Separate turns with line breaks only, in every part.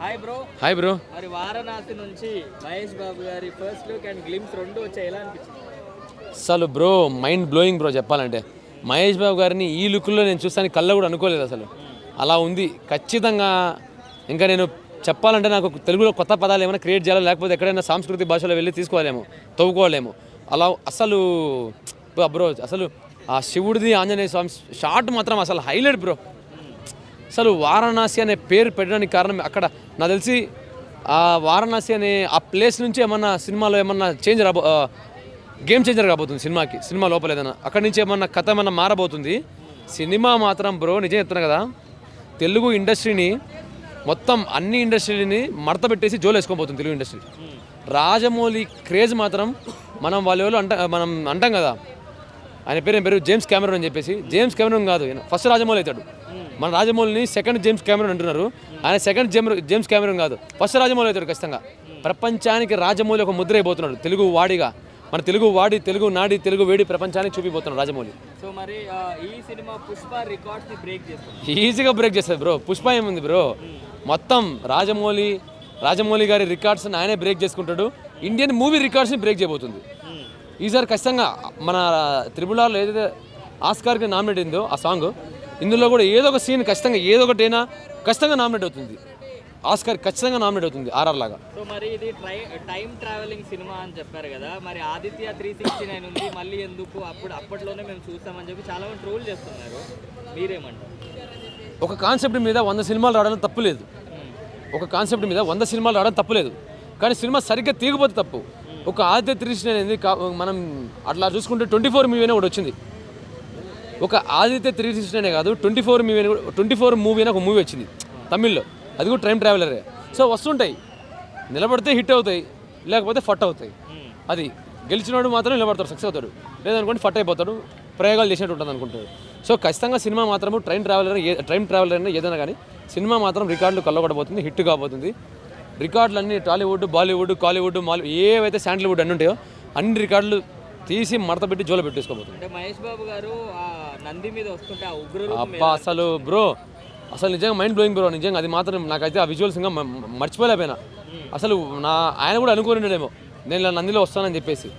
Hi bro. మరి వారణాసి నుంచి మహేష్ బాబు గారి ఫస్ట్ లుక్ అండ్ గ్లిమ్స్ రెండు వచ్చాయి, ఎలా అనిపించింది?
అసలు బ్రో మైండ్ బ్లోయింగ్ బ్రో. చెప్పాలంటే మహేష్ బాబు గారిని ఈ లుక్లో నేను చూస్తాను కళ్ళ కూడా అనుకోలేదు అసలు. అలా ఉంది ఖచ్చితంగా. ఇంకా నేను చెప్పాలంటే నాకు తెలుగులో కొత్త పదాలు ఏమైనా క్రియేట్ చేయాలి, లేకపోతే ఎక్కడైనా సాంస్కృతిక భాషలో వెళ్ళి తీసుకోవాలేమో, తవ్వుకోవాలేమో. అలా అసలు బ్రో అసలు ఆ శివుడిది ఆంజనేయ స్వామి షాట్ మాత్రం అసలు హైలైట్ బ్రో. అసలు వారణాసి అనే పేరు పెట్టడానికి కారణం అక్కడ నాకు తెలిసి ఆ వారణాసి అనే ఆ ప్లేస్ నుంచి ఏమన్నా సినిమాలో ఏమన్నా గేమ్ చేంజర్ కాబోతుంది సినిమా లోపల ఏదైనా అక్కడి నుంచి ఏమన్నా కథ ఏమన్నా మారబోతుంది. సినిమా మాత్రం బ్రో నిజం చెప్తున్నా కదా, తెలుగు ఇండస్ట్రీని మొత్తం అన్ని ఇండస్ట్రీని మడత పెట్టేసి జోలు వేసుకోబోతుంది తెలుగు ఇండస్ట్రీ. రాజమౌళి క్రేజ్ మాత్రం మనం అంటాం కదా, ఆయన పేరు జేమ్స్ కెమెరాన్ అని చెప్పేసి. జేమ్స్ కెమెరాన్ కాదు, ఫస్ట్ రాజమౌళి అవుతాడు. మన రాజమౌళిని సెకండ్ జేమ్స్ కెమెరాన్ అంటున్నారు, ఆయన సెకండ్ జేమ్స్ కెమెరాన్ కాదు, ఫస్ట్ రాజమౌళి అవుతాడు ఖచ్చితంగా. ప్రపంచానికి రాజమౌళి ఒక ముద్ర అయిపోతున్నాడు తెలుగు వాడిగా. మన తెలుగు వాడి, తెలుగు నాడి, తెలుగు వేడి ప్రపంచానికి చూపిపోతున్నాడు రాజమౌళి.
సో మరి ఈ సినిమా పుష్ప రికార్డ్స్ ని బ్రేక్ చేస్తుంది,
ఈజీగా బ్రేక్ చేస్తుంది బ్రో. పుష్ప ఏముంది బ్రో, మొత్తం రాజమౌళి గారి రికార్డ్స్ ఆయనే బ్రేక్ చేసుకుంటాడు. ఇండియన్ మూవీ రికార్డ్స్ని బ్రేక్ చేయబోతుంది ఈసారి ఖచ్చితంగా. మన త్రిబుల్ ఆర్లో ఏదైతే ఆస్కార్కి నామినేట్ అయిందో ఆ సాంగ్, ఇందులో కూడా ఏదో ఒక సీన్ ఖచ్చితంగా ఏదో ఒకటైనా ఖచ్చితంగా నామినేట్ అవుతుంది. ఆస్కార్ ఖచ్చితంగా నామినేట్ అవుతుంది ఆర్ఆర్ లాగా.
సో మరి ఇది టైం ట్రావెలింగ్ సినిమా అని చెప్పారు కదా, మరి ఆదిత్య 369 ఉంది, మళ్ళీ ఎందుకు అప్పట్లోనే మేము చూస్తామని చెప్పి చాలా మంది ట్రోల్ చేస్తున్నారు, మీరేమంటారు?
ఒక కాన్సెప్ట్ మీద 100 సినిమాలు రావడం తప్పులేదు, కానీ సినిమా సరిగ్గా తీయకపోతే తప్పు. ఒక ఆదిత్య 369 అనేది మనం అట్లా చూసుకుంటే 24 మూవీ ఒకటి వచ్చింది. ఒక ఆదిత్య 369 కాదు, 24 మూవీ అని ఒక మూవీ వచ్చింది తమిళ్లో, అది కూడా టైం ట్రావెలరే. సో వస్తుంటాయి, నిలబడితే హిట్ అవుతాయి, లేకపోతే ఫట్ అవుతాయి. అది గెలిచినోడు మాత్రం నిలబడతాడు, సక్సెస్ అవుతాడు. లేదనుకోండి ఫట్ అయిపోతాడు, ప్రయోగాలు చేసినట్టు ఉంటుంది అనుకుంటాడు. సో ఖచ్చితంగా సినిమా మాత్రము టైం ట్రావెలర్ అయినా ఏదైనా కానీ సినిమా మాత్రం రికార్డులు కళ్ళగొడబోతుంది, హిట్ కాబోతుంది. రికార్డులు అన్నీ టాలీవుడ్, బాలీవుడ్, కాలీవుడ్, ఏవైతే శాండల్వుడ్ అన్నీ ఉంటాయో అన్ని రికార్డులు తీసి మడత పెట్టి జోలో పెట్టేసుకోబోతుంది.
అంటే మహేష్ బాబు గారు నంది మీద వస్తుంటే
అబ్బా అసలు బ్రో, అసలు నిజంగా మైండ్ బ్లోయింగ్ బ్రో. నిజంగా అది మాత్రం నాకైతే ఆ విజువల్స్ ఇంకా మర్చిపోలేకపోయినా. అసలు ఆయన కూడా అనుకోనిడేమో నేను నందిలో వస్తానని చెప్పేసి.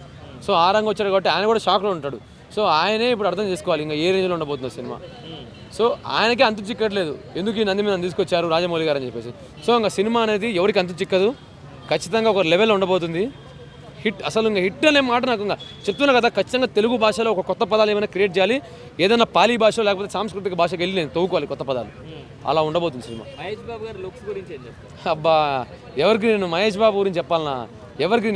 సో ఆ రంగు వచ్చాడు కాబట్టి ఆయన కూడా షాక్లో ఉంటాడు. సో ఆయనే ఇప్పుడు అర్థం చేసుకోవాలి ఇంకా ఏ రేంజ్లో ఉండబోతుందో సినిమా. సో ఆయనకే అంతు చిక్కట్లేదు, ఎందుకు ఈ నంది మీద తీసుకొచ్చారు రాజమౌళి గారు అని చెప్పేసి. సో ఇంకా సినిమా అనేది ఎవరికి అంతు చిక్కదు, ఖచ్చితంగా ఒక లెవెల్లో ఉండబోతుంది. హిట్ అసలు ఇంకా హిట్ అనే మాట నాకు ఇంకా చెప్తున్నా కదా, ఖచ్చితంగా తెలుగు భాషలో ఒక కొత్త పదాలు ఏమైనా క్రియేట్ చేయాలి, ఏదైనా పాలీ భాష లేకపోతే సాంస్కృతిక భాషకి వెళ్ళి నేను తవ్వుకోవాలి కొత్త పదాలు. అలా ఉండబోతుంది సినిమా.
మహేష్ బాబు గారి లుక్స్ గురించి ఏం చెప్తారు?
అబ్బా ఎవరికి నేను మహేష్ బాబు గురించి చెప్పాలన్నా,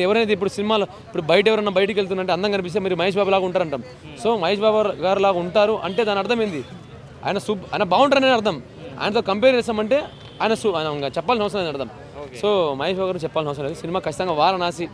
ఎవరైతే ఇప్పుడు సినిమాలో ఇప్పుడు ఎవరైనా బయటికి వెళ్తున్నంటే అందం కనిపిస్తే మీరు మహేష్ బాబు లాగా ఉంటారంటాం. సో మహేష్ బాబు గారు లాగా ఉంటారు అంటే దాని అర్థం ఏంది, ఆయన బాగుంటారు అనేది అర్థం. ఆయనతో కంపేర్ చేస్తామంటే ఆయన చెప్పాల్సిన అవసరం లేదు అర్థం. సో మహేష్ బాబు గారు చెప్పాల్సిన అవసరం లేదు. సినిమా ఖచ్చితంగా వారణాసి